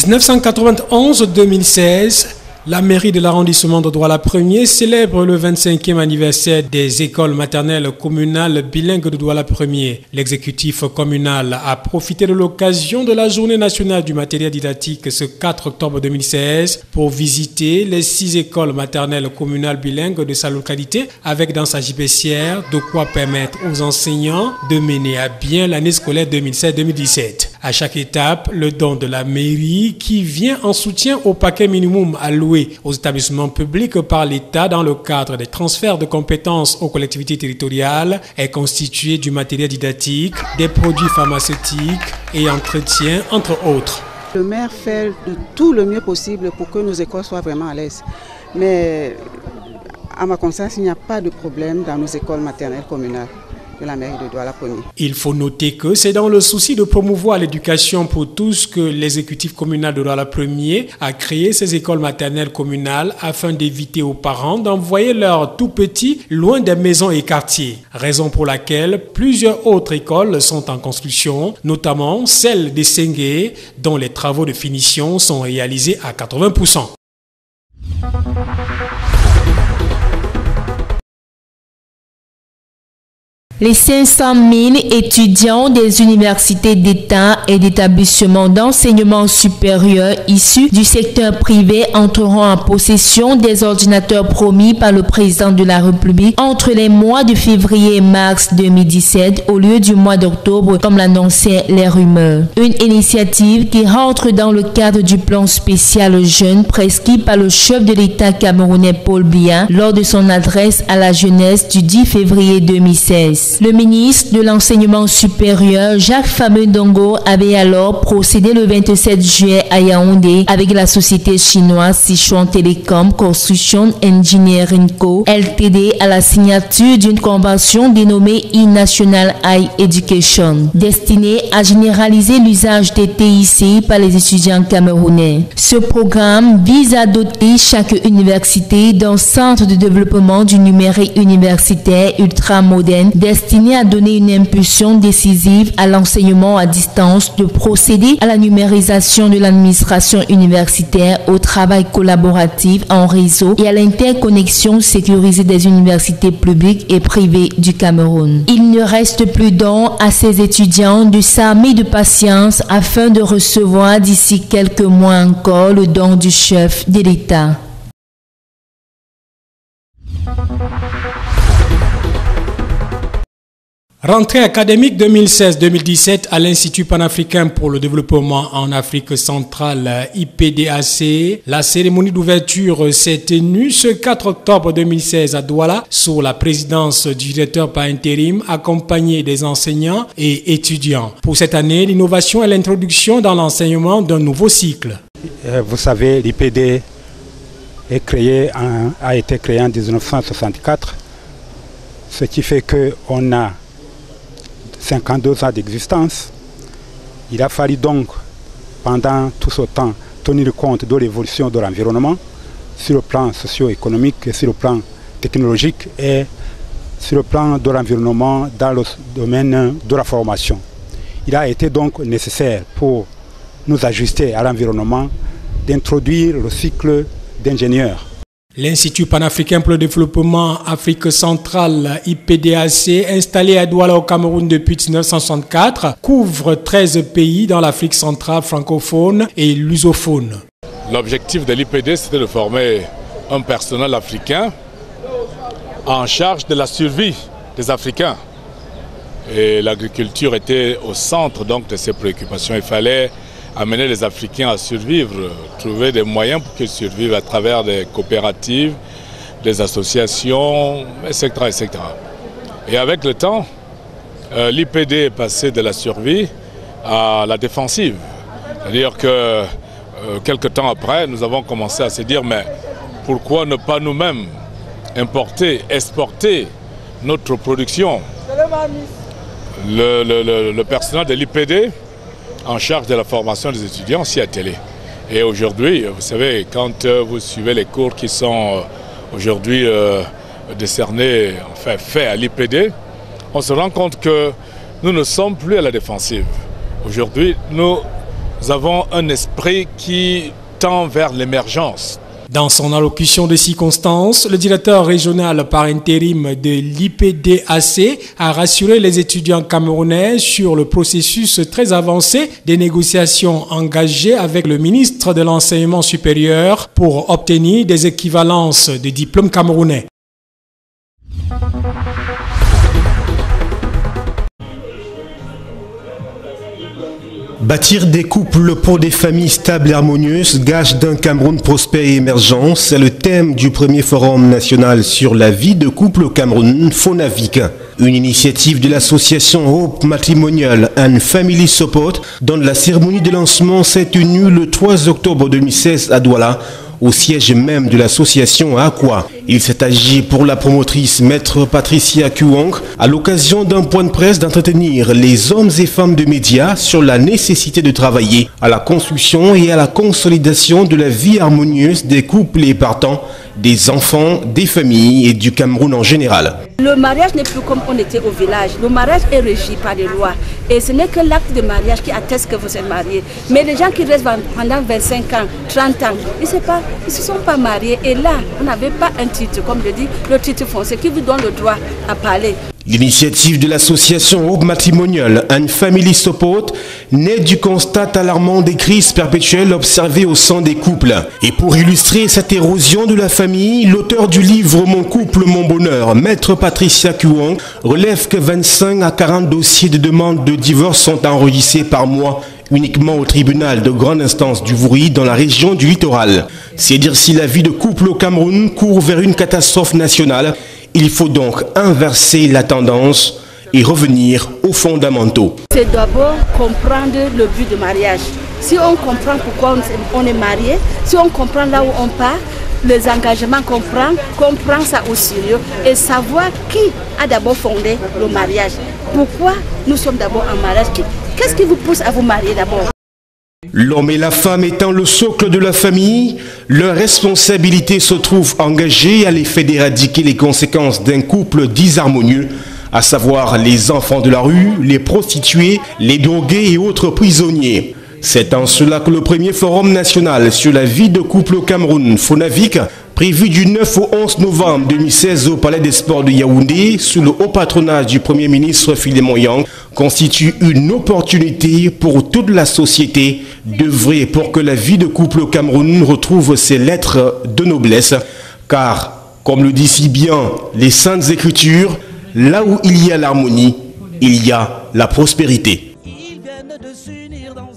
En 1991-2016, la mairie de l'arrondissement de Douala 1er célèbre le 25e anniversaire des écoles maternelles communales bilingues de Douala 1er. L'exécutif communal a profité de l'occasion de la journée nationale du matériel didactique ce 4 octobre 2016 pour visiter les 6 écoles maternelles communales bilingues de sa localité avec dans sa gibecière de quoi permettre aux enseignants de mener à bien l'année scolaire 2016-2017. À chaque étape, le don de la mairie qui vient en soutien au paquet minimum alloué aux établissements publics par l'État dans le cadre des transferts de compétences aux collectivités territoriales est constitué du matériel didactique, des produits pharmaceutiques et entretien, entre autres. Le maire fait de tout le mieux possible pour que nos écoles soient vraiment à l'aise. Mais à ma connaissance, il n'y a pas de problème dans nos écoles maternelles communales de la mairie de Douala 1er. Il faut noter que c'est dans le souci de promouvoir l'éducation pour tous que l'exécutif communal de Douala 1er a créé ces écoles maternelles communales afin d'éviter aux parents d'envoyer leurs tout-petits loin des maisons et quartiers. Raison pour laquelle plusieurs autres écoles sont en construction, notamment celle des Sengue, dont les travaux de finition sont réalisés à 80%. Les 500 000 étudiants des universités d'État et d'établissements d'enseignement supérieur issus du secteur privé entreront en possession des ordinateurs promis par le président de la République entre les mois de février et mars 2017 au lieu du mois d'octobre comme l'annonçaient les rumeurs. Une initiative qui rentre dans le cadre du plan spécial jeune prescrit par le chef de l'État camerounais Paul Biya lors de son adresse à la jeunesse du 10 février 2016. Le ministre de l'Enseignement supérieur, Jacques Fameux-Ndongo, avait alors procédé le 27 juillet à Yaoundé avec la société chinoise Sichuan Telecom Construction Engineering Co. Ltd. à la signature d'une convention dénommée e-National High Education, destinée à généraliser l'usage des TIC par les étudiants camerounais. Ce programme vise à doter chaque université d'un centre de développement du numérique universitaire ultramoderne destiné à donner une impulsion décisive à l'enseignement à distance, de procéder à la numérisation de l'administration universitaire, au travail collaboratif en réseau et à l'interconnexion sécurisée des universités publiques et privées du Cameroun. Il ne reste plus donc à ces étudiants de s'armer de patience afin de recevoir d'ici quelques mois encore le don du chef de l'État. Rentrée académique 2016-2017 à l'Institut panafricain pour le développement en Afrique centrale IPDAC. La cérémonie d'ouverture s'est tenue ce 4 octobre 2016 à Douala sous la présidence du directeur par intérim accompagné des enseignants et étudiants. Pour cette année, l'innovation est l'introduction dans l'enseignement d'un nouveau cycle. Vous savez, l'IPD a été créé en 1964, ce qui fait qu'on a 52 ans d'existence. Il a fallu donc, pendant tout ce temps, tenir compte de l'évolution de l'environnement sur le plan socio-économique, et sur le plan technologique et sur le plan de l'environnement dans le domaine de la formation. Il a été donc nécessaire pour nous ajuster à l'environnement d'introduire le cycle d'ingénieurs. L'Institut panafricain pour le développement Afrique centrale IPDAC, installé à Douala au Cameroun depuis 1964, couvre 13 pays dans l'Afrique centrale francophone et lusophone. L'objectif de l'IPD, c'était de former un personnel africain en charge de la survie des Africains. Et l'agriculture était au centre donc de ces préoccupations. Il fallait amener les Africains à survivre, trouver des moyens pour qu'ils survivent à travers des coopératives, des associations, etc., etc. Et avec le temps, l'IPD est passé de la survie à la défensive. C'est-à-dire que quelques temps après, nous avons commencé à se dire, mais pourquoi ne pas nous-mêmes importer, exporter notre production? le personnel de l'IPD en charge de la formation des étudiants s'y attelait. Et aujourd'hui, vous savez, quand vous suivez les cours qui sont aujourd'hui décernés, enfin faits à l'IPD, on se rend compte que nous ne sommes plus à la défensive. Aujourd'hui, nous avons un esprit qui tend vers l'émergence. Dans son allocution de circonstance, le directeur régional par intérim de l'IPDAC a rassuré les étudiants camerounais sur le processus très avancé des négociations engagées avec le ministre de l'Enseignement supérieur pour obtenir des équivalences de diplômes camerounais. Bâtir des couples pour des familles stables et harmonieuses, gage d'un Cameroun prospère et émergent, c'est le thème du premier forum national sur la vie de couple au Cameroun, FONAVIC. Une initiative de l'association Hope Matrimonial and Family Support, dont la cérémonie de lancement s'est tenue le 3 octobre 2016 à Douala, au siège même de l'association à Akwa. Il s'est agi pour la promotrice maître Patricia Kuong à l'occasion d'un point de presse d'entretenir les hommes et femmes de médias sur la nécessité de travailler à la construction et à la consolidation de la vie harmonieuse des couples et partant, des enfants, des familles et du Cameroun en général. Le mariage n'est plus comme on était au village. Le mariage est régi par des lois. Et ce n'est que l'acte de mariage qui atteste que vous êtes marié. Mais les gens qui restent pendant 25 ans, 30 ans, ils ne se sont pas mariés. Et là, on n'avait pas un titre, comme je dis, le titre foncier qui vous donne le droit à parler. L'initiative de l'association Hope Matrimonial and Family Support naît du constat alarmant des crises perpétuelles observées au sein des couples. Et pour illustrer cette érosion de la famille, l'auteur du livre Mon couple, mon bonheur, maître Patricia Kuong, relève que 25 à 40 dossiers de demande de divorce sont enregistrés par mois uniquement au tribunal de grande instance du Vouri dans la région du littoral. C'est dire si la vie de couple au Cameroun court vers une catastrophe nationale. Il faut donc inverser la tendance et revenir aux fondamentaux. C'est d'abord comprendre le but du mariage. Si on comprend pourquoi on est marié, si on comprend là où on part, les engagements qu'on prend ça au sérieux et savoir qui a d'abord fondé le mariage. Pourquoi nous sommes d'abord en mariage? Qu'est-ce qui vous pousse à vous marier d'abord? L'homme et la femme étant le socle de la famille, leur responsabilité se trouve engagée à l'effet d'éradiquer les conséquences d'un couple disharmonieux, à savoir les enfants de la rue, les prostituées, les drogués et autres prisonniers. C'est en cela que le premier forum national sur la vie de couple au Cameroun, FONAVIC, prévu du 9 au 11 novembre 2016 au Palais des Sports de Yaoundé, sous le haut patronage du Premier ministre Philémon Yang, constitue une opportunité pour toute la société d'œuvrer pour que la vie de couple au Cameroun retrouve ses lettres de noblesse. Car, comme le dit si bien les Saintes Écritures, là où il y a l'harmonie, il y a la prospérité. Ils viennent de s'unir dans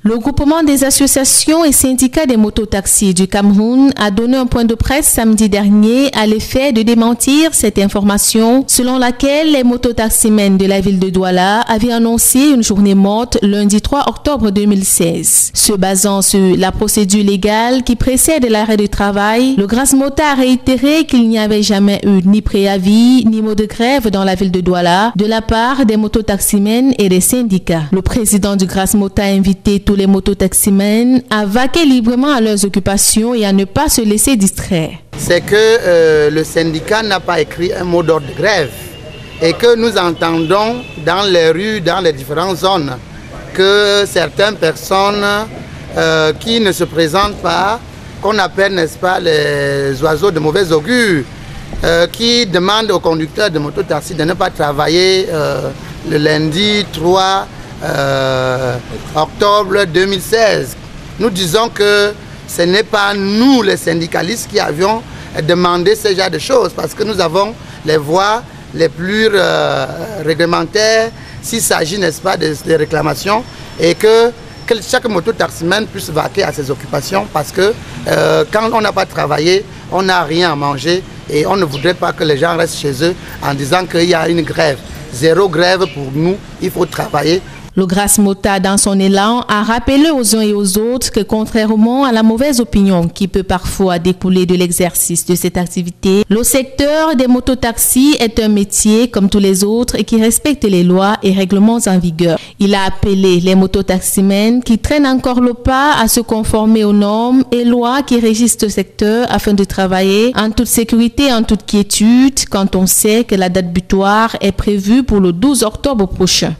Le groupement des associations et syndicats des mototaxis du Cameroun a donné un point de presse samedi dernier à l'effet de démentir cette information selon laquelle les mototaximens de la ville de Douala avaient annoncé une journée morte lundi 3 octobre 2016. Se basant sur la procédure légale qui précède l'arrêt de travail, le Grasmota a réitéré qu'il n'y avait jamais eu ni préavis ni mot de grève dans la ville de Douala de la part des mototaximens et des syndicats. Le président du Grasmota a invité tous les mototaximens à vaquer librement à leurs occupations et à ne pas se laisser distraire. C'est que le syndicat n'a pas écrit un mot d'ordre de grève et que nous entendons dans les rues, dans les différentes zones, que certaines personnes qui ne se présentent pas, qu'on appelle, n'est-ce pas, les oiseaux de mauvais augure, qui demandent aux conducteurs de mototaxi de ne pas travailler le lundi 3 octobre 2016. Nous disons que ce n'est pas nous les syndicalistes qui avions demandé ce genre de choses parce que nous avons les voies les plus réglementaires s'il s'agit, n'est-ce pas, de réclamations et que chaque mototaximan puisse vaquer à ses occupations parce que quand on n'a pas travaillé, on n'a rien à manger et on ne voudrait pas que les gens restent chez eux en disant qu'il y a une grève. Zéro grève pour nous, il faut travailler. Le Grâce-Mota, dans son élan, a rappelé aux uns et aux autres que contrairement à la mauvaise opinion qui peut parfois découler de l'exercice de cette activité, le secteur des mototaxis est un métier comme tous les autres et qui respecte les lois et règlements en vigueur. Il a appelé les mototaximens qui traînent encore le pas à se conformer aux normes et lois qui régissent ce secteur afin de travailler en toute sécurité et en toute quiétude quand on sait que la date butoir est prévue pour le 12 octobre prochain.